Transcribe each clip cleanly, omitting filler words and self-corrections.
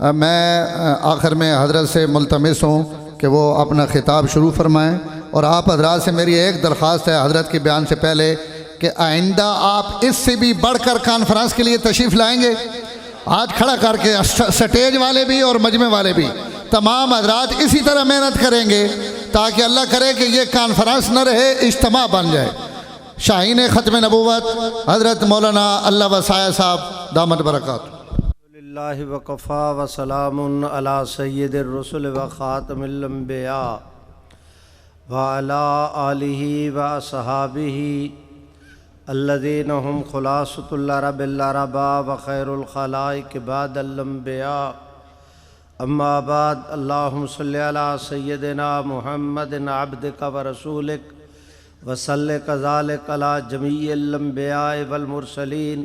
میں آخر میں حضرت سے ملتمس ہوں کہ وہ اپنا خطاب شروع فرمائیں، اور آپ حضرات سے میری ایک درخواست ہے حضرت کے بیان سے پہلے کہ آئندہ آپ اس سے بھی بڑھ کر کانفرنس کے لیے تشریف لائیں گے۔ آج کھڑا کر کے سٹیج والے بھی اور مجمع والے بھی تمام حضرات اسی طرح محنت کریں گے تاکہ اللہ کرے کہ یہ کانفرنس نہ رہے، اجتماع بن جائے۔ شاہین ختم نبوت حضرت مولانا اللہ وسائے صاحب دامت برکات۔ اللہ وقفا وسلام علی سید الرسل و خاتم الانبیاء وعلی آلہ و اصحابہ الذین هم خلاصۃ العرب العربا و خیر الخلائق بعد الانبیاء، اما بعد، اللہم صلی علی سیدنا محمد عبدک و رسولک وصلی کذالک علی جمیع الانبیاء والمرسلین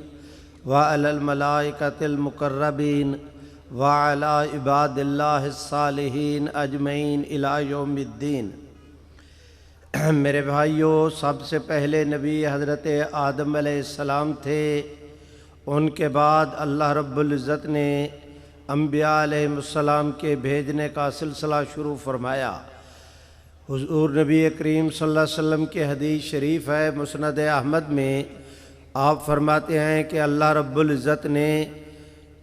وعلی الملائکۃ المقربین وعلی عباد اللہ الصالحین اجمعین الی یوم الدین۔ میرے بھائیوں، سب سے پہلے نبی حضرت آدم علیہ السلام تھے، ان کے بعد اللہ رب العزت نے انبیاء علیہ السلام کے بھیجنے کا سلسلہ شروع فرمایا۔ حضور نبی کریم صلی اللہ علیہ وسلم کی حدیث شریف ہے مسند احمد میں، آپ فرماتے ہیں کہ اللہ رب العزت نے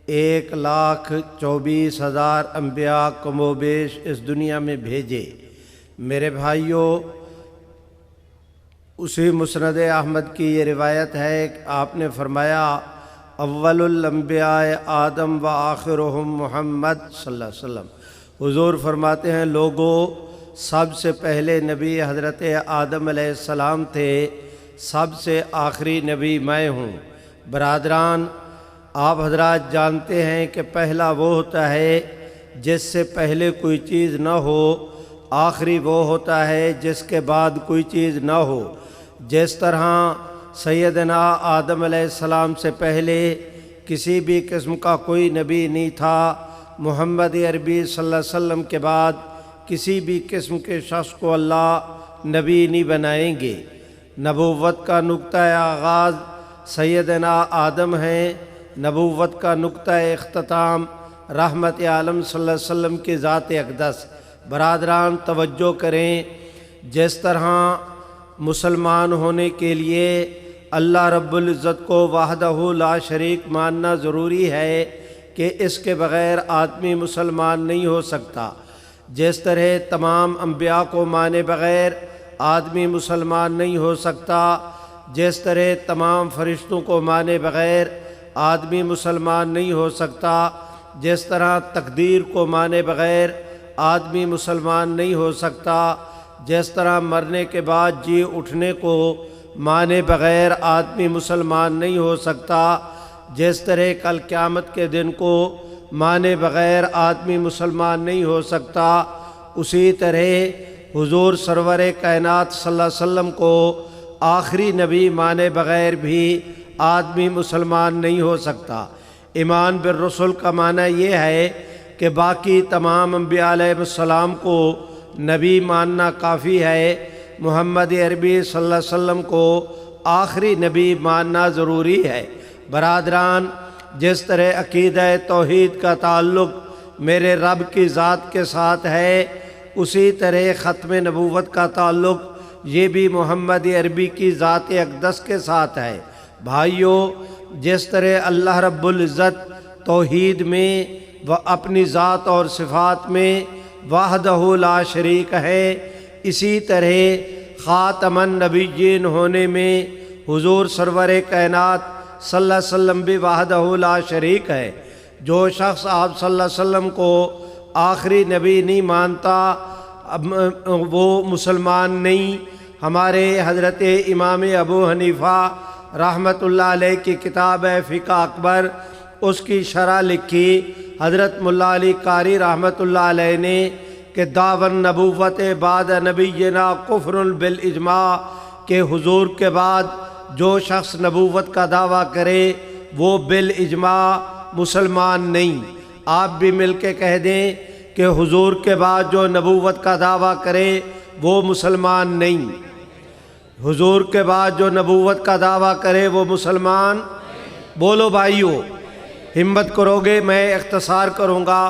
1,24,000 انبیاء کم و بیش اس دنیا میں بھیجے۔ میرے بھائیوں، اسی مسند احمد کی یہ روایت ہے کہ آپ نے فرمایا اول الانبیاء آدم و آخرہم محمد صلی اللہ علیہ وسلم۔ حضور فرماتے ہیں لوگوں، سب سے پہلے نبی حضرت آدم علیہ السلام تھے، سب سے آخری نبی میں ہوں۔ برادران، آپ حضرات جانتے ہیں کہ پہلا وہ ہوتا ہے جس سے پہلے کوئی چیز نہ ہو، آخری وہ ہوتا ہے جس کے بعد کوئی چیز نہ ہو۔ جس طرح سیدنا آدم علیہ السلام سے پہلے کسی بھی قسم کا کوئی نبی نہیں تھا، محمد عربی صلی اللہ علیہ وسلم کے بعد کسی بھی قسم کے شخص کو اللہ نبی نہیں بنائیں گے۔ نبوت کا نقطہ آغاز سیدنا آدم ہے، نبوت کا نقطہ اختتام رحمت عالم صلی اللہ علیہ وسلم کی ذات اقدس۔ برادران توجہ کریں، جس طرح مسلمان ہونے کے لیے اللہ رب العزت کو وحدہ لا شریک ماننا ضروری ہے کہ اس کے بغیر آدمی مسلمان نہیں ہو سکتا۔ جس طرح تمام انبیاء کو مانے بغیر آدمی مسلمان نہیں ہو سکتا، جس طرح تمام فرشتوں کو مانے بغیر آدمی مسلمان نہیں ہو سکتا، جس طرح تقدیر کو مانے بغیر آدمی مسلمان نہیں ہو سکتا، جس طرح مرنے کے بعد جی اٹھنے کو مانے بغیر آدمی مسلمان نہیں ہو سکتا، جس طرح کل قیامت کے دن کو مانے بغیر آدمی مسلمان نہیں ہو سکتا، اسی طرح حضور سرور کائنات صلی اللہ علیہ وسلم کو آخری نبی مانے بغیر بھی آدمی مسلمان نہیں ہو سکتا۔ ایمان بالرسل کا معنی یہ ہے کہ باقی تمام انبیاء علیہ السلام کو نبی ماننا کافی ہے، محمد عربی صلی اللہ علیہ وسلم کو آخری نبی ماننا ضروری ہے۔ برادران، جس طرح عقیدہ توحید کا تعلق میرے رب کی ذات کے ساتھ ہے، اسی طرح ختم نبوت کا تعلق یہ بھی محمد عربی کی ذات اقدس کے ساتھ ہے۔ بھائیوں، جس طرح اللہ رب العزت توحید میں و اپنی ذات اور صفات میں وحدہ لا شریک ہے، اسی طرح خاتم النبیین ہونے میں حضور سرور کائنات صلی اللہ علیہ وسلم بھی وحدہ لا شریک ہے۔ جو شخص آپ صلی اللہ علیہ وسلم کو آخری نبی نہیں مانتا وہ مسلمان نہیں۔ ہمارے حضرت امام ابو حنیفہ رحمۃ اللہ علیہ کی کتاب ہے فقہ اکبر، اس کی شرح لکھی حضرت ملا علی قاری رحمۃ اللہ علیہ نے کہ دعوی نبوت بعد نبینا کفر بالاجماع، کہ حضور کے بعد جو شخص نبوت کا دعویٰ کرے وہ بالاجماع مسلمان نہیں۔ آپ بھی مل کے کہہ دیں کہ حضور کے بعد جو نبوت کا دعویٰ کرے وہ مسلمان نہیں۔ حضور کے بعد جو نبوت کا دعویٰ کرے وہ مسلمان، بولو بھائیو، ہمت کرو گے میں اختصار کروں گا۔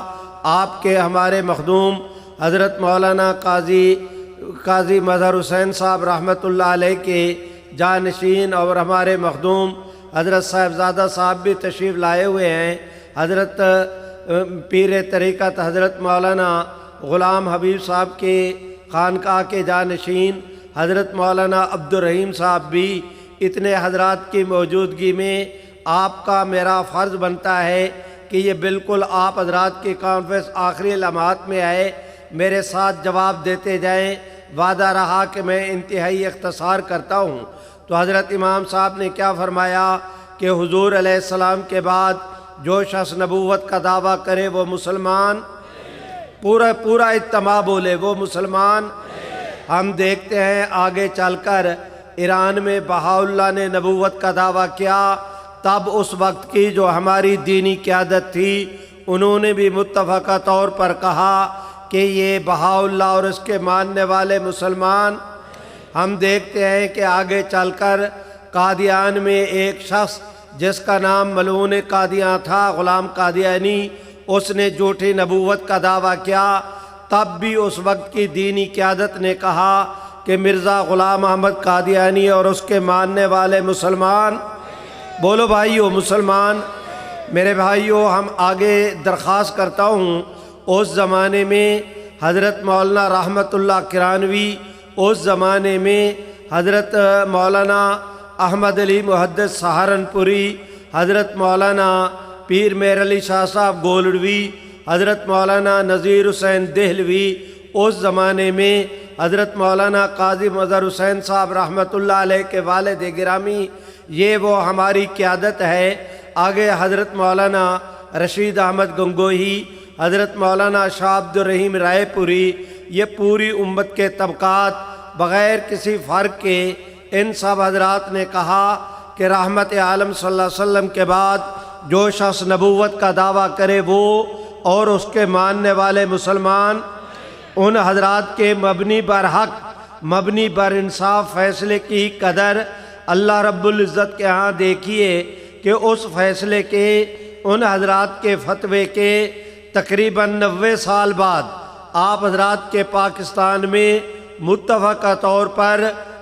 آپ کے ہمارے مخدوم حضرت مولانا قاضی مظہر حسین صاحب رحمۃ اللہ علیہ کے جانشین اور ہمارے مخدوم حضرت صاحبزادہ صاحب بھی تشریف لائے ہوئے ہیں۔ حضرت پیر طریقت حضرت مولانا غلام حبیب صاحب کے خانقاہ کے جانشین حضرت مولانا عبدالرحیم صاحب بھی، اتنے حضرات کی موجودگی میں آپ کا میرا فرض بنتا ہے کہ یہ بالکل آپ حضرات کی کانفرنس آخری لمحات میں آئے، میرے ساتھ جواب دیتے جائیں۔ وعدہ رہا کہ میں انتہائی اختصار کرتا ہوں۔ تو حضرت امام صاحب نے کیا فرمایا کہ حضور علیہ السلام کے بعد جو شخص نبوت کا دعویٰ کرے وہ مسلمان، پورا اجتماع بولے وہ مسلمان۔ ہم دیکھتے ہیں آگے چل کر ایران میں بہاءاللہ نے نبوت کا دعویٰ کیا، تب اس وقت کی جو ہماری دینی قیادت تھی انہوں نے بھی متفقہ طور پر کہا کہ یہ بہاءاللہ اور اس کے ماننے والے مسلمان۔ ہم دیکھتے ہیں کہ آگے چل کر قادیان میں ایک شخص جس کا نام ملعون قادیاں تھا، غلام قادیانی، اس نے جھوٹی نبوت کا دعویٰ کیا، تب بھی اس وقت کی دینی قیادت نے کہا کہ مرزا غلام احمد قادیانی اور اس کے ماننے والے مسلمان۔ بولو بھائیو مسلمان۔ میرے بھائیو، ہم آگے درخواست کرتا ہوں، اس زمانے میں حضرت مولانا رحمت اللہ کرانوی، اس زمانے میں حضرت مولانا احمد علی محدث سہارنپوری، حضرت مولانا پیر میر علی شاہ صاحب گولڑوی، حضرت مولانا نذیر حسین دہلوی، اس زمانے میں حضرت مولانا قاضی مظہر حسین صاحب رحمۃ اللہ علیہ کے والد گرامی، یہ وہ ہماری قیادت ہے۔ آگے حضرت مولانا رشید احمد گنگوہی، حضرت مولانا شاہ عبدالرحیم رائے پوری، یہ پوری امت کے طبقات بغیر کسی فرق کے ان سب حضرات نے کہا کہ رحمت عالم صلی اللہ علیہ وسلم کے بعد جو شخص نبوت کا دعویٰ کرے وہ اور اس کے ماننے والے مسلمان، ان حضرات کے مبنی بر حق، مبنی بر انصاف فیصلے کی قدر اللہ رب العزت کے ہاں دیکھیے کہ اس فیصلے کے، ان حضرات کے فتوے کے تقریباً 90 سال بعد آپ حضرات کے پاکستان میں متفقہ طور پر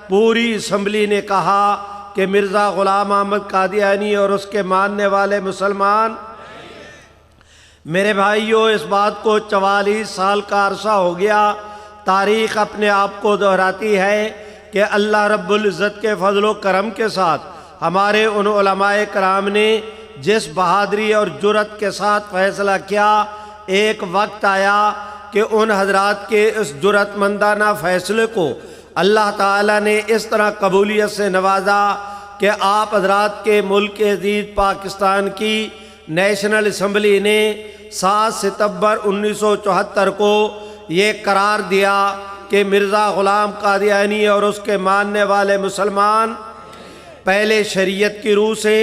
پوری اسمبلی نے کہا کہ مرزا غلام احمد قادیانی اور اس کے ماننے والے مسلمان۔ میرے بھائیو، اس بات کو 44 سال کا عرصہ ہو گیا۔ تاریخ اپنے آپ کو دہراتی ہے کہ اللہ رب العزت کے فضل و کرم کے ساتھ ہمارے ان علماء کرام نے جس بہادری اور جرأت کے ساتھ فیصلہ کیا، ایک وقت آیا کہ ان حضرات کے اس جرأت مندانہ فیصلے کو اللہ تعالیٰ نے اس طرح قبولیت سے نوازا کہ آپ حضرات کے ملک عزیز پاکستان کی نیشنل اسمبلی نے 7 ستمبر 1974 کو یہ قرار دیا کہ مرزا غلام قادیانی اور اس کے ماننے والے مسلمان پہلے شریعت کی روح سے،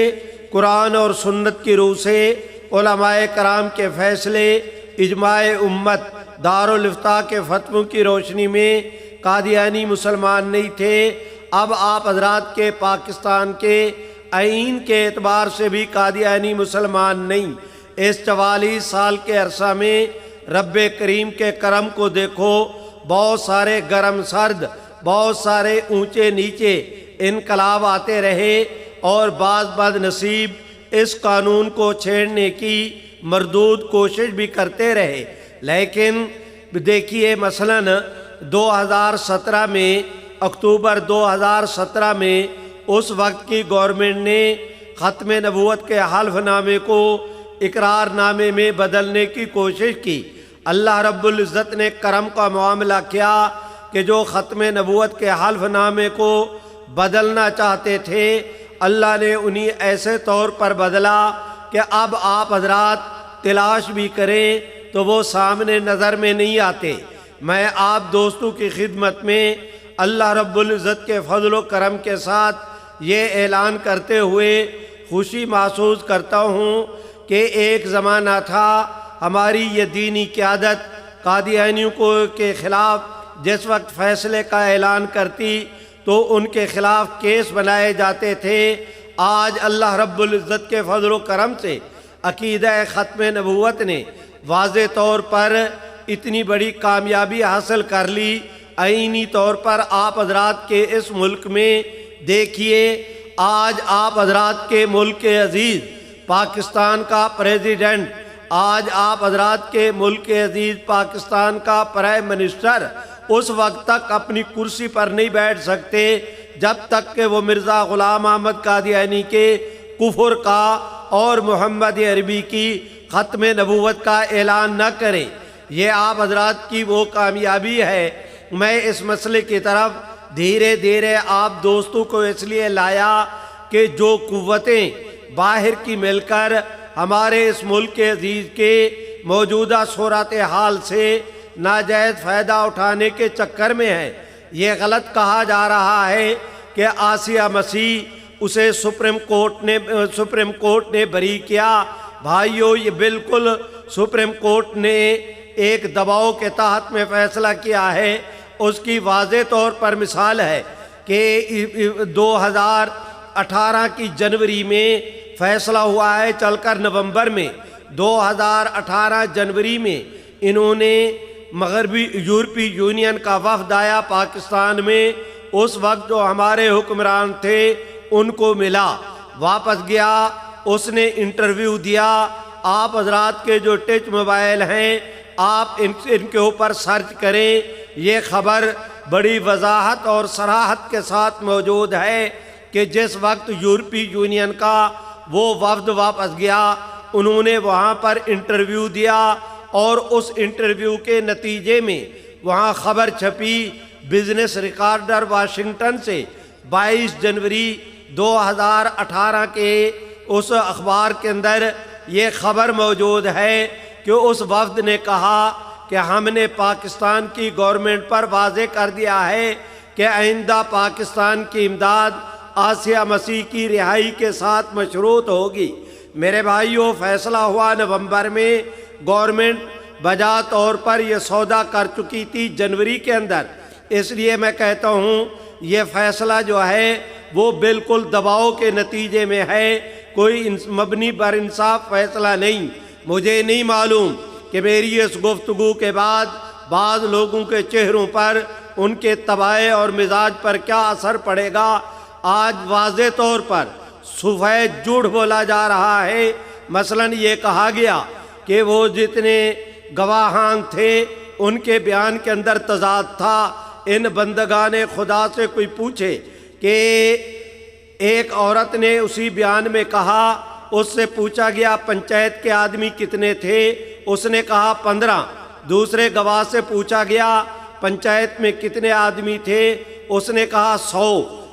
قرآن اور سنت کی روح سے، علماء کرام کے فیصلے، اجماع امت، دارالافتاء کے فتووں کی روشنی میں قادیانی مسلمان نہیں تھے۔ اب آپ حضرات کے پاکستان کے آئین کے اعتبار سے بھی قادیانی مسلمان نہیں۔ اس 44 سال کے عرصہ میں رب کریم کے کرم کو دیکھو، بہت سارے گرم سرد، بہت سارے اونچے نیچے انقلاب آتے رہے اور بعض بد نصیب اس قانون کو چھیڑنے کی مردود کوشش بھی کرتے رہے، لیکن دیکھیے مثلاً 2017 میں، اکتوبر 2017 میں اس وقت کی گورنمنٹ نے ختم نبوت کے حلف نامے کو اقرار نامے میں بدلنے کی کوشش کی۔ اللہ رب العزت نے کرم کا معاملہ کیا کہ جو ختم نبوت کے حلف نامے کو بدلنا چاہتے تھے، اللہ نے انہیں ایسے طور پر بدلا کہ اب آپ حضرات تلاش بھی کریں تو وہ سامنے نظر میں نہیں آتے۔ میں آپ دوستوں کی خدمت میں اللہ رب العزت کے فضل و کرم کے ساتھ یہ اعلان کرتے ہوئے خوشی محسوس کرتا ہوں کہ ایک زمانہ تھا ہماری یہ دینی قیادت قادیانیوں کے خلاف جس وقت فیصلے کا اعلان کرتی تو ان کے خلاف کیس بنائے جاتے تھے۔ آج اللہ رب العزت کے فضل و کرم سے عقیدہ ختم نبوت نے واضح طور پر اتنی بڑی کامیابی حاصل کر لی۔ آئینی طور پر آپ حضرات کے اس ملک میں دیکھیے، آج آپ حضرات کے ملک عزیز پاکستان کا پریزیڈنٹ، آج آپ حضرات کے ملک عزیز پاکستان کا پرائم منسٹر اس وقت تک اپنی کرسی پر نہیں بیٹھ سکتے جب تک کہ وہ مرزا غلام احمد قادیانی کے کفر کا اور محمد عربی کی ختم نبوت کا اعلان نہ کریں۔ یہ آپ حضرات کی وہ کامیابی ہے۔ میں اس مسئلے کی طرف دھیرے دھیرے آپ دوستوں کو اس لیے لایا کہ جو قوتیں باہر کی مل کر ہمارے اس ملک عزیز کے موجودہ صورتحال سے ناجائز فائدہ اٹھانے کے چکر میں ہے، یہ غلط کہا جا رہا ہے کہ آسیہ مسیح اسے سپریم کورٹ نے بری کیا۔ بھائیو، یہ بالکل سپریم کورٹ نے ایک دباؤ کے تحت میں فیصلہ کیا ہے۔ اس کی واضح طور پر مثال ہے کہ 2018 کی جنوری میں فیصلہ ہوا ہے، چل کر نومبر میں 2018 جنوری میں انہوں نے مغربی یورپی یونین کا وفد آیا پاکستان میں، اس وقت جو ہمارے حکمران تھے ان کو ملا، واپس گیا، اس نے انٹرویو دیا۔ آپ حضرات کے جو ٹچ موبائل ہیں آپ ان کے اوپر سرچ کریں، یہ خبر بڑی وضاحت اور صراحت کے ساتھ موجود ہے کہ جس وقت یورپی یونین کا وہ وفد واپس گیا، انہوں نے وہاں پر انٹرویو دیا اور اس انٹرویو کے نتیجے میں وہاں خبر چھپی۔ بزنس ریکارڈر واشنگٹن سے 22 جنوری 2018 کے اس اخبار کے اندر یہ خبر موجود ہے کہ اس وفد نے کہا کہ ہم نے پاکستان کی گورنمنٹ پر واضح کر دیا ہے کہ آئندہ پاکستان کی امداد آسیہ مسیح کی رہائی کے ساتھ مشروط ہوگی۔ میرے بھائیوں، فیصلہ ہوا نومبر میں، گورنمنٹ بجا طور پر یہ سودا کر چکی تھی جنوری کے اندر۔ اس لیے میں کہتا ہوں یہ فیصلہ جو ہے وہ بالکل دباؤ کے نتیجے میں ہے، کوئی مبنی بر انصاف فیصلہ نہیں۔ مجھے نہیں معلوم کہ میری اس گفتگو کے بعد بعض لوگوں کے چہروں پر ان کے طبائع اور مزاج پر کیا اثر پڑے گا۔ آج واضح طور پر سفید جھوٹ بولا جا رہا ہے۔ مثلاً یہ کہا گیا کہ وہ جتنے گواہان تھے ان کے بیان کے اندر تضاد تھا۔ ان بندگان خدا سے کوئی پوچھے کہ ایک عورت نے اسی بیان میں کہا، اس سے پوچھا گیا پنچایت کے آدمی کتنے تھے، اس نے کہا 15۔ دوسرے گواہ سے پوچھا گیا پنچایت میں کتنے آدمی تھے، اس نے کہا 100۔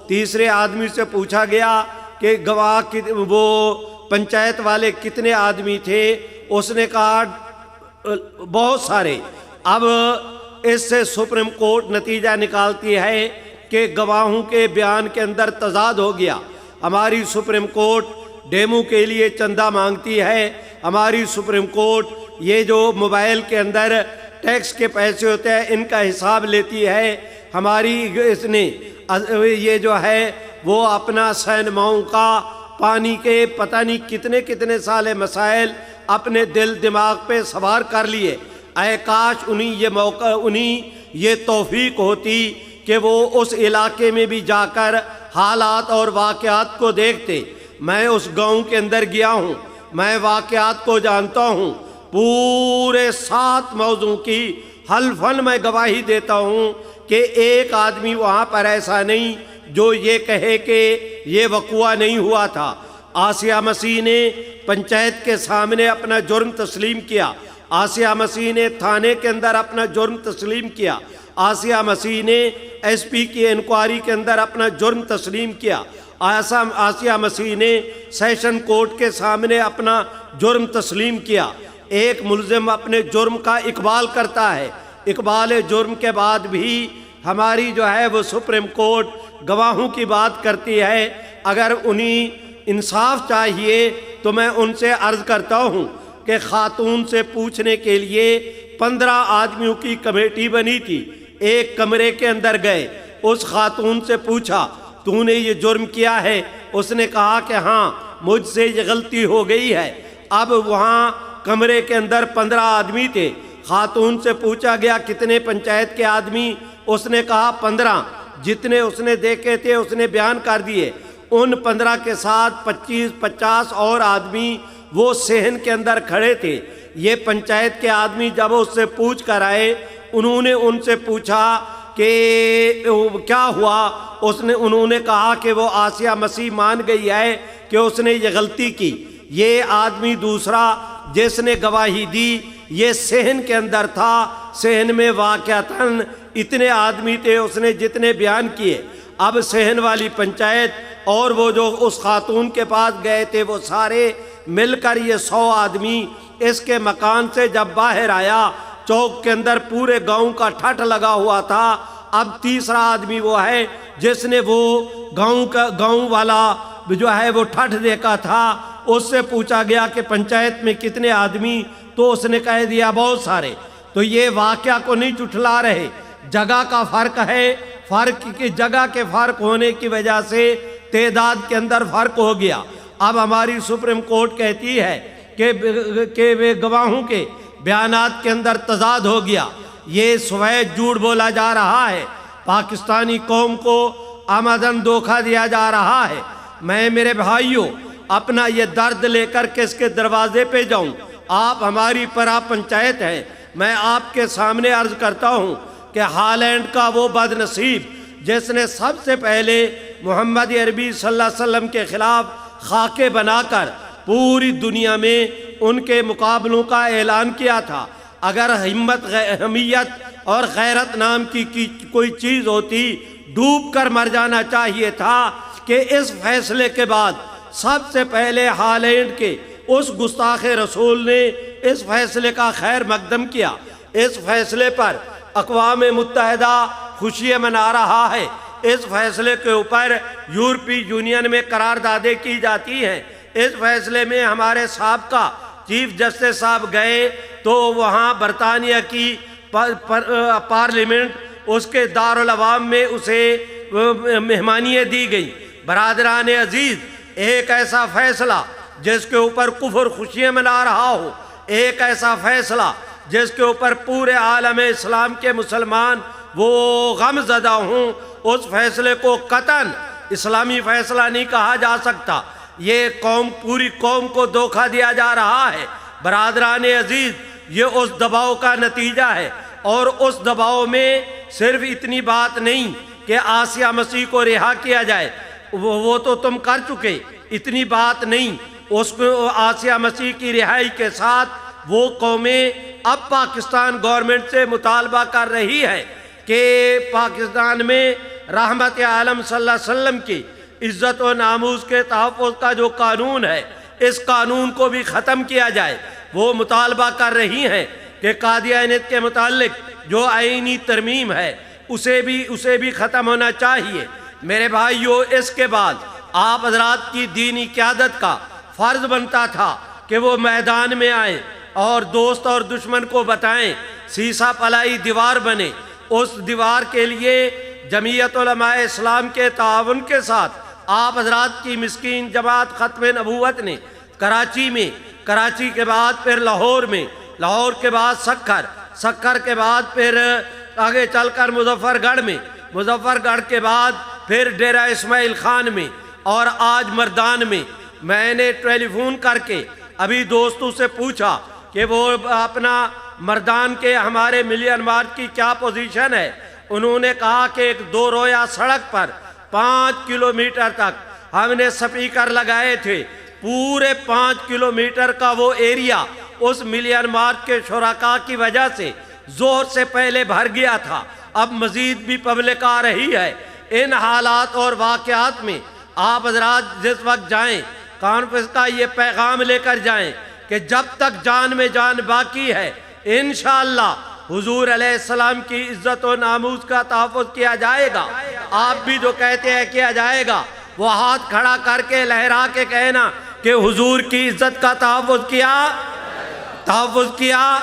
تیسرے آدمی سے پوچھا گیا کہ گواہ وہ پنچایت والے کتنے آدمی تھے، اس نے کہا بہت سارے۔ اب اس سے سپریم کورٹ نتیجہ نکالتی ہے کہ گواہوں کے بیان کے اندر تضاد ہو گیا۔ ہماری سپریم کورٹ ڈیمو کے لیے چندہ مانگتی ہے، ہماری سپریم کورٹ یہ جو موبائل کے اندر ٹیکس کے پیسے ہوتے ہیں ان کا حساب لیتی ہے، ہماری اس نے یہ جو ہے وہ اپنا سینماؤں کا پانی کے پتہ نہیں کتنے سالے مسائل اپنے دل دماغ پہ سوار کر لیے۔ اے کاش انہیں یہ موقع، انہیں یہ توفیق ہوتی کہ وہ اس علاقے میں بھی جا کر حالات اور واقعات کو دیکھتے۔ میں اس گاؤں کے اندر گیا ہوں، میں واقعات کو جانتا ہوں، پورے 7 موضوع کی حلفاً میں گواہی دیتا ہوں کہ ایک آدمی وہاں پر ایسا نہیں جو یہ کہے کہ یہ وقوع نہیں ہوا تھا۔ آسیہ مسیح نے پنچایت کے سامنے اپنا جرم تسلیم کیا، آسیہ مسیح نے تھانے کے اندر اپنا جرم تسلیم کیا، آسیہ مسیح نے ایس پی کی انکوائری کے اندر اپنا جرم تسلیم کیا، آسیہ مسیح نے سیشن کورٹ کے سامنے اپنا جرم تسلیم کیا۔ ایک ملزم اپنے جرم کا اقبال کرتا ہے، اقبال جرم کے بعد بھی ہماری جو ہے وہ سپریم کورٹ گواہوں کی بات کرتی ہے۔ اگر انہیں انصاف چاہیے تو میں ان سے عرض کرتا ہوں کہ خاتون سے پوچھنے کے لیے 15 آدمیوں کی کمیٹی بنی تھی، ایک کمرے کے اندر گئے، اس خاتون سے پوچھا تو نے یہ جرم کیا ہے؟ اس نے کہا کہ ہاں مجھ سے یہ غلطی ہو گئی ہے۔ اب وہاں کمرے کے اندر 15 آدمی تھے. خاتون سے پوچھا گیا کتنے پنچایت کے آدمی؟ اس نے کہا 15. جتنے اس نے دیکھے تھے اس نے بیان کر دیے. ان 15 کے ساتھ 25-50 اور آدمی وہ صحن کے اندر کھڑے تھے. یہ پنچایت کے آدمی جب اس سے پوچھ کر آئے، انہوں نے ان سے پوچھا کہ کیا ہوا؟ انہوں نے کہا کہ وہ آسیہ مسیح مان گئی ہے کہ اس نے یہ غلطی کی. یہ آدمی دوسرا جس نے گواہی دی یہ صحن کے اندر تھا. صحن میں واقعتاً اتنے آدمی تھے اس نے جتنے بیان کیے. اب صحن والی پنچایت اور وہ جو اس خاتون کے پاس گئے تھے وہ سارے مل کر یہ 100 آدمی اس کے مکان سے جب باہر آیا، چوک کے اندر پورے گاؤں کا ٹھٹ لگا ہوا تھا. اب تیسرا آدمی وہ ہے جس نے وہ گاؤں والا جو ہے وہ ٹھٹ دیکھا تھا. اس سے پوچھا گیا کہ پنچایت میں کتنے آدمی؟ تو اس نے کہہ دیا بہت سارے. تو یہ واقعہ کو نہیں جھٹلا رہے، جگہ کا فرق ہے. فرق کی جگہ کے فرق ہونے کی وجہ سے تعداد کے اندر فرق ہو گیا. اب ہماری سپریم کورٹ کہتی ہے کہ گواہوں کے بیانات کے اندر تضاد ہو گیا. یہ سفید جھوٹ بولا جا رہا ہے، پاکستانی قوم کو آمدن دھوکہ دیا جا رہا ہے. میں میرے بھائیوں اپنا یہ درد لے کر کس کے دروازے پہ جاؤں؟ آپ ہماری پرا پنچایت ہیں. میں آپ کے سامنے عرض کرتا ہوں کہ ہالینڈ کا وہ بد نصیب جس نے سب سے پہلے محمد عربی صلی اللہ علیہ وسلم کے خلاف خاکے بنا کر پوری دنیا میں ان کے مقابلوں کا اعلان کیا تھا. اگر حمیت اور غیرت نام کی کوئی چیز ہوتی ڈوب کر مر جانا چاہیے تھا کہ اس فیصلے کے بعد سب سے پہلے ہالینڈ کے اس گستاخ رسول نے اس فیصلے کا خیر مقدم کیا. اس فیصلے پر اقوام متحدہ خوشیاں منا رہا ہے. اس فیصلے کے اوپر یورپی یونین میں قراردادیں کی جاتی ہیں. اس فیصلے میں ہمارے سابقہ چیف جسٹس صاحب گئے تو وہاں برطانیہ کی پارلیمنٹ اس کے دارالعوام میں اسے مہمانیت دی گئی. برادران عزیز، ایک ایسا فیصلہ جس کے اوپر کفر خوشیاں منا رہا ہو، ایک ایسا فیصلہ جس کے اوپر پورے عالم اسلام کے مسلمان وہ غم زدہ ہوں، اس فیصلے کو قطعاً اسلامی فیصلہ نہیں کہا جا سکتا. یہ پوری قوم کو دھوکہ دیا جا رہا ہے. برادران عزیز، یہ اس دباؤ کا نتیجہ ہے، اور اس دباؤ میں صرف اتنی بات نہیں کہ آسیہ مسیح کو رہا کیا جائے، وہ تو تم کر چکے. اتنی بات نہیں، اس کو آسیہ مسیح کی رہائی کے ساتھ وہ قومیں اب پاکستان گورنمنٹ سے مطالبہ کر رہی ہے کہ پاکستان میں رحمت عالم صلی اللہ علیہ وسلم کی عزت و ناموس کے تحفظ کا جو قانون ہے، اس قانون کو بھی ختم کیا جائے. وہ مطالبہ کر رہی ہیں کہ قادیانیت کے متعلق جو آئینی ترمیم ہے اسے بھی ختم ہونا چاہیے. میرے بھائیو، اس کے بعد آپ حضرات کی دینی قیادت کا فرض بنتا تھا کہ وہ میدان میں آئیں اور دوست اور دشمن کو بتائیں. سیسا پلائی دیوار بنے. اس دیوار کے لیے جمعیت علماء اسلام کے تعاون کے ساتھ آپ حضرات کی مسکین جماعت ختم نبوت نے کراچی کے بعد پھر لاہور میں، لاہور کے بعد سکھر کے بعد پھر آگے چل کر مظفر گڑھ کے بعد پھر ڈیرہ اسماعیل خان میں، اور آج مردان میں. میں نے ٹیلی فون کر کے ابھی دوستوں سے پوچھا کہ وہ اپنا مردان کے ہمارے ملین مارچ کی کیا پوزیشن ہے. انہوں نے کہا کہ ایک 2 رویا سڑک پر 5 کلومیٹر تک ہم نے سپیکر لگائے تھے. پورے 5 کلومیٹر کا وہ ایریا اس ملین مارچ کے شرکاء کی وجہ سے زہر سے پہلے بھر گیا تھا. اب مزید بھی پبلک آ رہی ہے. ان حالات اور واقعات میں آپ حضرات جس وقت جائیں، کانفرنس کا یہ پیغام لے کر جائیں کہ جب تک جان میں جان باقی ہے انشاءاللہ حضور علیہ السلام کی عزت و ناموس کا تحفظ کیا جائے گا. آپ بھی جو کہتے ہیں کیا جائے گا، وہ ہاتھ کھڑا کر کے لہرا کے کہنا کہ حضور کی عزت کا تحفظ کیا.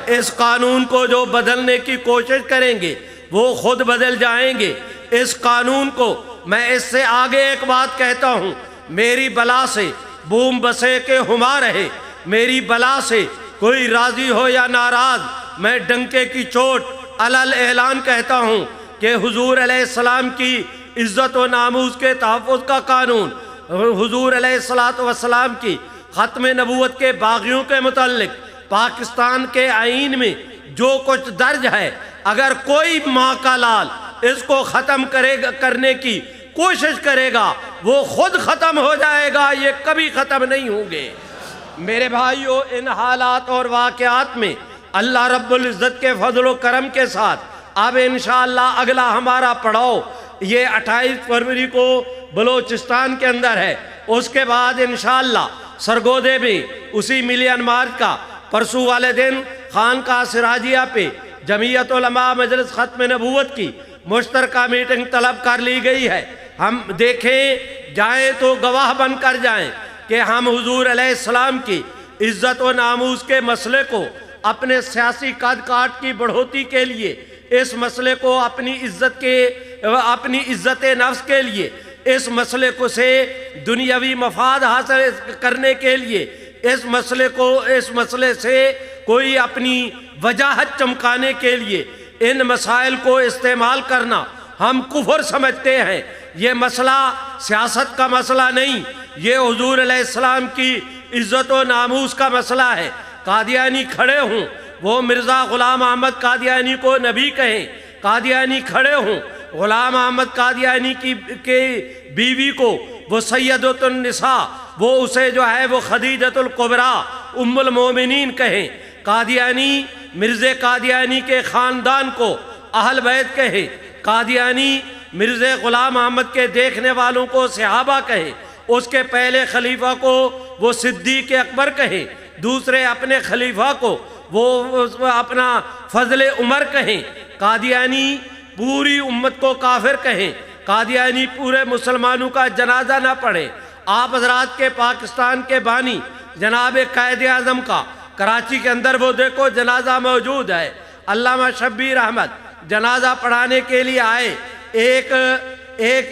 اس قانون کو جو بدلنے کی کوشش کریں گے وہ خود بدل جائیں گے. اس قانون کو میں اس سے آگے ایک بات کہتا ہوں، میری بلا سے بوم بسے کے ہما رہے. میری بلا سے کوئی راضی ہو یا ناراض، میں ڈنکے کی چوٹ علل اعلان کہتا ہوں کہ حضور علیہ السلام کی عزت و ناموس کے تحفظ کا قانون، حضور علیہ السلام کی ختم نبوت کے باغیوں کے متعلق پاکستان کے آئین میں جو کچھ درج ہے، اگر کوئی ماں کا لال اس کو ختم کرنے کی کوشش کرے گا وہ خود ختم ہو جائے گا، یہ کبھی ختم نہیں ہوں گے۔ میرے بھائیو، ان حالات اور واقعات میں اللہ رب العزت کے فضل و کرم کے ساتھ اب انشاءاللہ اگلا ہمارا پڑاؤ یہ 28 فروری کو بلوچستان کے اندر ہے۔ اس کے بعد انشاءاللہ سرگودے میں اسی ملین مارچ کا پرسوں والے دن خانقاہ سراجیہ پہ جمعیت علماء مجلس ختم نبوت کی مشترکہ میٹنگ طلب کر لی گئی ہے۔ ہم دیکھیں جائیں تو گواہ بن کر جائیں کہ ہم حضور علیہ السلام کی عزت و ناموس کے مسئلے کو اپنے سیاسی قد کاٹ کی بڑھوتی کے لیے، اس مسئلے کو اپنی عزت نفس کے لیے، اس مسئلے کو سے دنیاوی مفاد حاصل کرنے کے لیے، اس مسئلے سے کوئی اپنی وجاہت چمکانے کے لیے ان مسائل کو استعمال کرنا ہم کفر سمجھتے ہیں۔ یہ مسئلہ سیاست کا مسئلہ نہیں، یہ حضور علیہ السلام کی عزت و ناموس کا مسئلہ ہے۔ قادیانی کھڑے ہوں وہ مرزا غلام احمد قادیانی کو نبی کہیں، قادیانی کھڑے ہوں غلام احمد قادیانی کی بیوی کو وہ سیدۃ النساء، وہ اسے جو ہے وہ خدیجۃ الکبریٰ ام المومنین کہیں، قادیانی مرزا قادیانی کے خاندان کو اہل بیت کہیں، قادیانی مرزا غلام احمد کے دیکھنے والوں کو صحابہ کہیں، اس کے پہلے خلیفہ کو وہ صدیق اکبر کہیں، دوسرے اپنے خلیفہ کو وہ اپنا فضل عمر کہیں، قادیانی پوری امت کو کافر کہیں، قادیانی پورے مسلمانوں کا جنازہ نہ پڑھیں۔ آپ حضرات کے پاکستان کے بانی جناب قائد اعظم کا کراچی کے اندر وہ دیکھو جنازہ موجود ہے، علامہ شبیر احمد جنازہ پڑھانے کے لیے آئے، ایک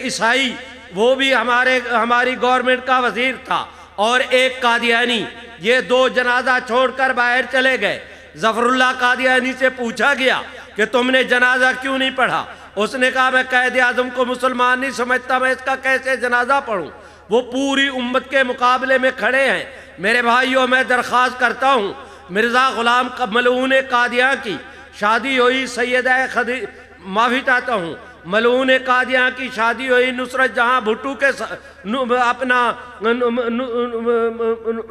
عیسائی وہ بھی ہماری گورنمنٹ کا وزیر تھا، اور ایک قادیانی، یہ دو جنازہ چھوڑ کر باہر چلے گئے۔ ظفر اللہ قادیانی سے پوچھا گیا کہ تم نے جنازہ کیوں نہیں پڑھا؟ اس نے کہا میں قائد اعظم کو مسلمان نہیں سمجھتا، میں اس کا کیسے جنازہ پڑھوں؟ وہ پوری امت کے مقابلے میں کھڑے ہیں۔ میرے بھائیوں، میں درخواست کرتا ہوں، مرزا غلام ملعون قادیاں کی شادی ہوئی سیدہ معافی چاہتا ہوں، ملعون قادیاں کی شادی ہوئی نصرت جہاں بھٹو کے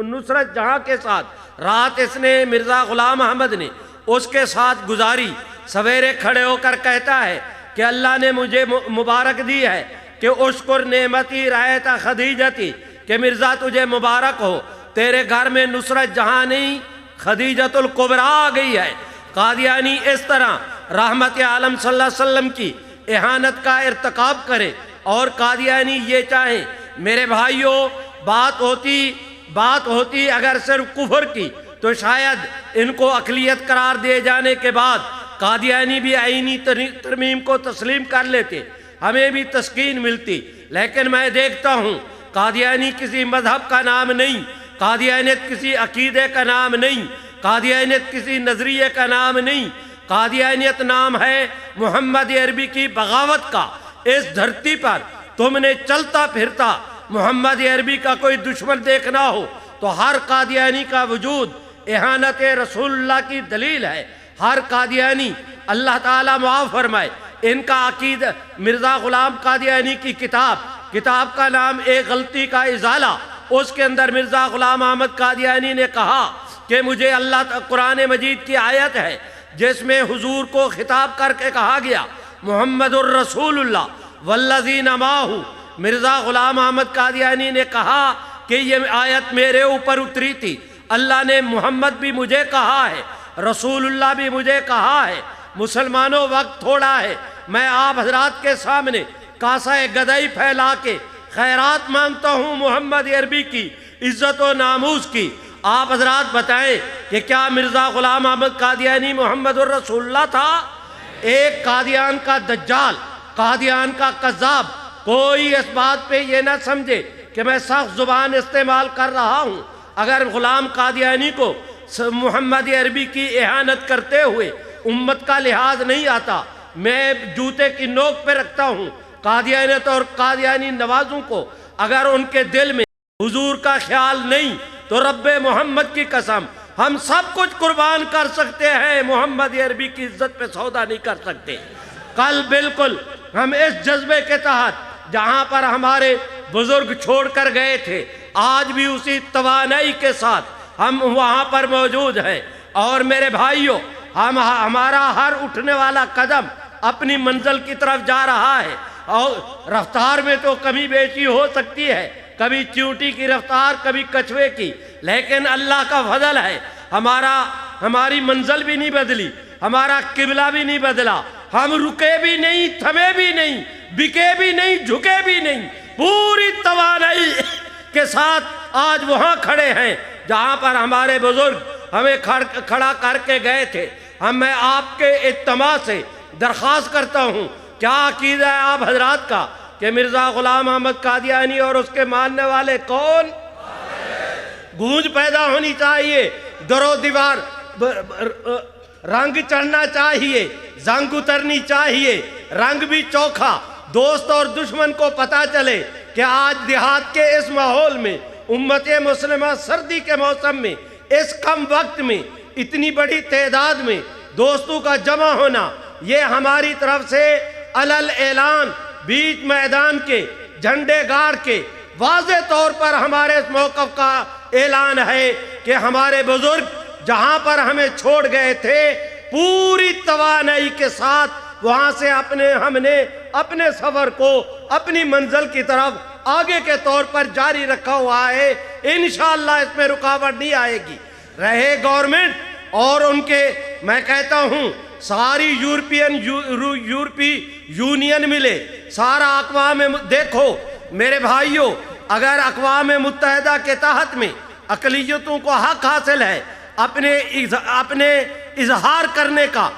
نصرت جہاں کے ساتھ، رات اس نے مرزا غلام احمد نے اس کے ساتھ گزاری۔ سویرے کھڑے ہو کر کہتا ہے کہ اللہ نے مجھے مبارک دی ہے کہ اشکر نعمتی رایت خدیجتی، کہ مرزا تجھے مبارک ہو، تیرے گھر میں نصرت جہاں نہیں خدیجۃ الکبریٰ آ گئی ہے۔ قادیانی اس طرح رحمت عالم صلی اللہ علیہ وسلم کی اہانت کا ارتکاب کرے، اور قادیانی یہ چاہیں۔ میرے بھائیوں، بات ہوتی اگر صرف کفر کی تو شاید ان کو اقلیت قرار دیے جانے کے بعد قادیانی بھی آئینی ترمیم کو تسلیم کر لیتے، ہمیں بھی تسکین ملتی۔ لیکن میں دیکھتا ہوں قادیانی کسی مذہب کا نام نہیں، قادیانیت کسی عقیدے کا نام نہیں، قادیانیت کسی نظریے کا نام نہیں، قادیانیت نام ہے محمد عربی کی بغاوت کا۔ اس دھرتی پر تم نے چلتا پھرتا محمد عربی کا کوئی دشمن دیکھنا ہو تو ہر قادیانی کا وجود اہانت رسول اللہ کی دلیل ہے۔ ہر قادیانی، اللہ تعالیٰ معاف فرمائے، ان کا عقیدہ، مرزا غلام قادیانی کی کتاب کا نام ایک غلطی کا ازالہ، اس کے اندر مرزا غلام احمد قادیانی نے کہا کہ مجھے قرآن مجید کی آیت ہے جس میں حضور کو خطاب کر کے کہا گیا محمد الرسول اللہ والذین معہ۔ مرزا غلام احمد قادیانی نے کہا کہ یہ آیت میرے اوپر اتری تھی، اللہ نے محمد بھی مجھے کہا ہے، رسول اللہ بھی مجھے کہا ہے۔ مسلمانوں، وقت تھوڑا ہے، میں آپ حضرات کے سامنے کاسہ گدائی پھیلا کے خیرات مانگتا ہوں محمد عربی کی عزت و ناموس کی۔ آپ حضرات بتائیں کہ کیا مرزا غلام احمد قادیانی محمد الرسول اللہ تھا؟ ایک قادیان کا دجال، قادیان کا کذاب، کوئی اس بات پہ یہ نہ سمجھے کہ میں سخت زبان استعمال کر رہا ہوں۔ اگر غلام قادیانی کو محمد عربی کی اہانت کرتے ہوئے امت کا لحاظ نہیں آتا، میں جوتے کی نوک پہ رکھتا ہوں قادیانیت اور قادیانی نوازوں کو، اگر ان کے دل میں حضور کا خیال نہیں تو رب محمد کی قسم ہم سب کچھ قربان کر سکتے ہیں، محمد عربی کی عزت پہ سودا نہیں کر سکتے۔ کل بالکل ہم اس جذبے کے تحت جہاں پر ہمارے بزرگ چھوڑ کر گئے تھے، آج بھی اسی توانائی کے ساتھ ہم وہاں پر موجود ہیں۔ اور میرے بھائیوں، ہمارا ہر اٹھنے والا قدم اپنی منزل کی طرف جا رہا ہے، اور رفتار میں تو کمی بیشی ہو سکتی ہے، کبھی چیونٹی کی رفتار، کبھی کچھوے کی، لیکن اللہ کا فضل ہے، ہماری منزل بھی نہیں بدلی، ہمارا قبلہ بھی نہیں بدلا، ہم رکے بھی نہیں، تھمے بھی نہیں، بکے بھی نہیں، جھکے بھی نہیں، پوری توانائی کے ساتھ آج وہاں کھڑے ہیں جہاں پر ہمارے بزرگ ہمیں کھڑا کر کے گئے تھے۔ میں آپ کے اجتماع سے درخواست کرتا ہوں، کیا عقیدہ ہے آپ حضرات کا کہ مرزا غلام احمد قادیانی اور اس کے ماننے والے کون؟ گونج پیدا ہونی چاہیے، در و دیوار رنگ چڑھنا چاہیے، زنگ اترنی چاہیے، رنگ بھی چوکھا، دوست اور دشمن کو پتا چلے کہ آج دیہات کے اس ماحول میں امت مسلمہ سردی کے موسم میں اس کم وقت میں اتنی بڑی تعداد میں دوستوں کا جمع ہونا، یہ ہماری طرف سے علل اعلان بیچ میدان کے جھنڈے گاڑ کے واضح طور پر ہمارے اس موقف کا اعلان ہے کہ ہمارے بزرگ جہاں پر ہمیں چھوڑ گئے تھے، پوری توانائی کے ساتھ وہاں سے ہم نے اپنے سفر کو اپنی منزل کی طرف آگے کے طور پر جاری رکھا ہوا ہے۔ انشاءاللہ اس میں رکاوٹ نہیں آئے گی۔ رہے گورنمنٹ اور ان کے، میں کہتا ہوں ساری یورپی یونین ملے، سارا اقوام، دیکھو میرے بھائیوں، اگر اقوام متحدہ کے تحت میں اقلیتوں کو حق حاصل ہے اپنے اظہار کرنے کا،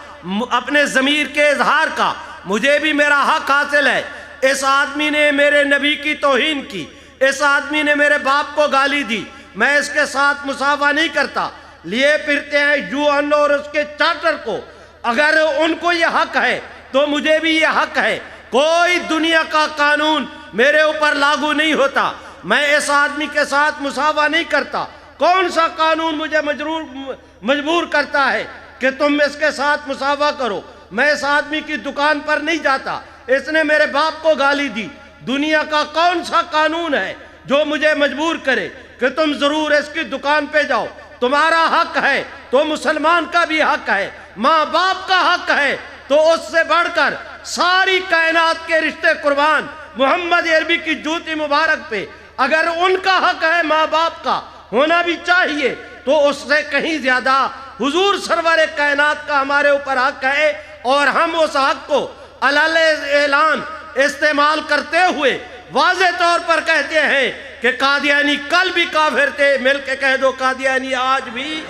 اپنے ضمیر کے اظہار کا، مجھے بھی میرا حق حاصل ہے۔ اس آدمی نے میرے نبی کی توہین کی، اس آدمی نے میرے باپ کو گالی دی، میں اس کے ساتھ مساوہ نہیں کرتا۔ لیے پھرتے ہیں UN اور اس کے چارٹر کو، اگر ان کو یہ حق ہے تو مجھے بھی یہ حق ہے۔ کوئی دنیا کا قانون میرے اوپر لاگو نہیں ہوتا، میں اس آدمی کے ساتھ مساوہ نہیں کرتا۔ کون سا قانون مجھے مجبور کرتا ہے کہ تم اس کے ساتھ مساوہ کرو؟ میں اس آدمی کی دکان پر نہیں جاتا، اس نے میرے باپ کو گالی دی۔ دنیا کا کون سا قانون ہے جو مجھے مجبور کرے کہ تم ضرور اس کی دکان پہ جاؤ؟ تمہارا حق ہے تو مسلمان کا بھی حق ہے، ماں باپ کا حق ہے تو اس سے بڑھ کر ساری کائنات کے رشتے قربان محمد عربی کی جوتی مبارک پہ، اگر ان کا حق ہے ماں باپ کا ہونا بھی چاہیے، تو اس سے کہیں زیادہ حضور سرور کائنات کا ہمارے اوپر حق ہے۔ اور ہم اس حق کو علل اعلان استعمال کرتے ہوئے واضح طور پر کہتے ہیں کہ قادیانی کل بھی کافر تھے، مل کے کہہ دو قادیانی آج بھی،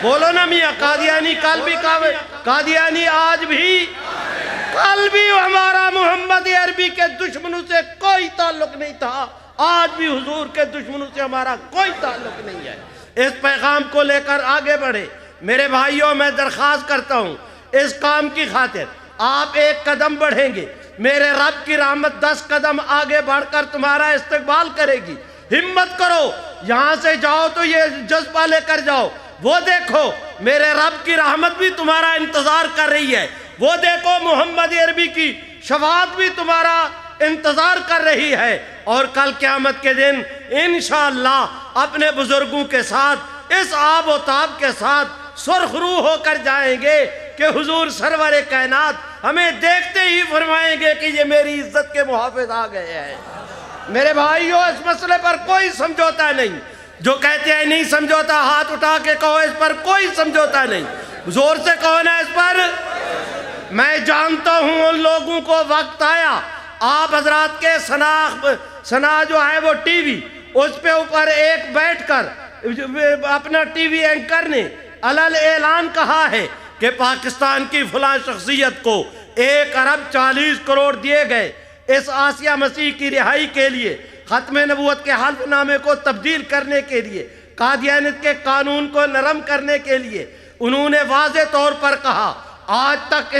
بولو نا میاں، قادیانی کل بھی کافر، قادیانی آج بھی، کل بھی ہمارا محمد عربی کے دشمنوں سے کوئی تعلق نہیں تھا، آج بھی حضور کے دشمنوں سے ہمارا کوئی تعلق نہیں ہے۔ اس پیغام کو لے کر آگے بڑھے۔ میرے بھائیوں، میں درخواست کرتا ہوں اس کام کی خاطر آپ ایک قدم بڑھیں گے، میرے رب کی رحمت 10 قدم آگے بڑھ کر تمہارا استقبال کرے گی۔ ہمت کرو، یہاں سے جاؤ تو یہ جذبہ لے کر جاؤ، وہ دیکھو میرے رب کی رحمت بھی تمہارا انتظار کر رہی ہے، وہ دیکھو محمد عربی کی شفاعت بھی تمہارا انتظار کر رہی ہے، اور کل قیامت کے دن انشاءاللہ اپنے بزرگوں کے ساتھ اس آب و تاب کے ساتھ سرخ روح ہو کر جائیں گے کہ حضور سرور کائنات ہمیں دیکھتے ہی فرمائیں گے کہ یہ میری عزت کے محافظ آ گئے ہیں۔ میرے بھائیوں، اس مسئلے پر کوئی سمجھوتا نہیں، جو کہتے ہیں نہیں سمجھوتا ہاتھ اٹھا کے کہو اس پر کوئی سمجھوتا نہیں، زور سے کہو نا اس پر۔ میں جانتا ہوں ان لوگوں کو وقت آیا، آپ حضرات کے سنا جو ہے وہ ٹی وی، اس پہ اوپر ایک بیٹھ کر اپنا ٹی وی اینکر نے علل اعلان کہا ہے کہ پاکستان کی فلاں شخصیت کو 1 ارب 40 کروڑ دیے گئے اس آسیہ مسیح کی رہائی کے لیے، ختم نبوت کے حلف نامے کو تبدیل کرنے کے لیے۔ قادیانیت کے قانون کو نرم کرنے کے لیے انہوں نے واضح طور پر کہا، آج تک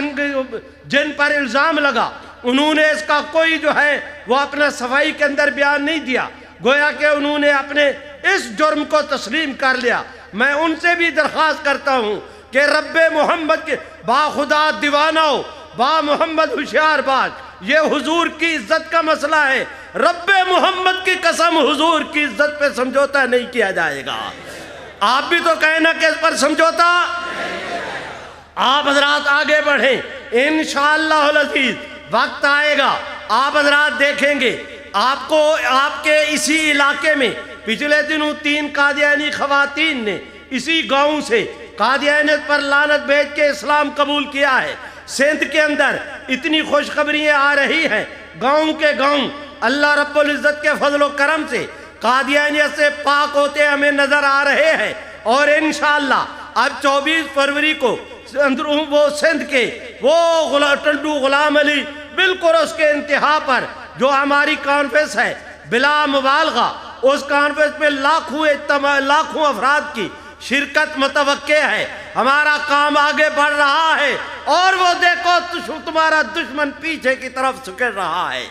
جن پر الزام لگا انہوں نے اس کا کوئی جو ہے وہ اپنا صفائی کے اندر بیان نہیں دیا، گویا کہ انہوں نے اپنے اس جرم کو تسلیم کر لیا۔ میں ان سے بھی درخواست کرتا ہوں کہ رب محمد کے با خدا دیواناؤ، با محمد ہوشیار باش، یہ حضور کی عزت کا مسئلہ ہے، رب محمد کی قسم حضور کی عزت پہ سمجھوتا نہیں کیا جائے گا۔ آپ بھی تو کہیں نا کہ اس پر سمجھوتا۔ آپ حضرات آگے بڑھیں، انشاءاللہ العزیز وقت آئے گا، آپ حضرات دیکھیں گے آپ کو آپ کے اسی علاقے میں پچھلے دنوں 3 قادیانی خواتین نے اسی گاؤں سے قادیانیت پر لعنت بھیج کے اسلام قبول کیا ہے۔ سندھ کے اندر اتنی خوشخبریاں آ رہی ہیں، گاؤں کے گاؤں اللہ رب العزت کے فضل و کرم سے قادیانیت سے پاک ہوتے ہمیں نظر آ رہے ہیں، اور انشاءاللہ اب 24 فروری کو وہ سندھ کے وہ ٹنڈو غلام علی بالکل اس کے انتہا پر جو ہماری کانفرنس ہے بلا مبالغہ، اس کانفرنس میں لاکھوں افراد کی شرکت متوقع ہے۔ ہمارا کام آگے بڑھ رہا ہے، اور وہ دیکھو تمہارا دشمن پیچھے کی طرف سکڑ رہا ہے،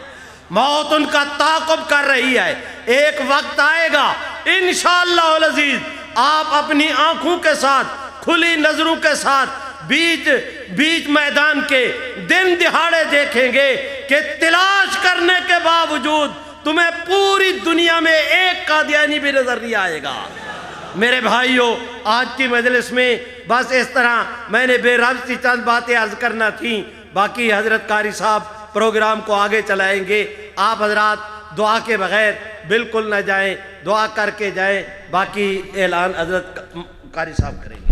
موت ان کا تعاقب کر رہی ہے۔ ایک وقت آئے گا انشاءاللہ العزیز آپ اپنی آنکھوں کے ساتھ، کھلی نظروں کے ساتھ بیچ میدان کے دن دہاڑے دیکھیں گے کہ تلاش کرنے کے باوجود تمہیں پوری دنیا میں ایک قادیانی بھی نظر نہیں آئے گا۔ میرے بھائیوں، آج کی مجلس میں بس اس طرح میں نے بے ربط سی چند باتیں عرض کرنا تھیں، باقی حضرت قاری صاحب پروگرام کو آگے چلائیں گے۔ آپ حضرات دعا کے بغیر بالکل نہ جائیں، دعا کر کے جائیں، باقی اعلان حضرت قاری صاحب کریں گے۔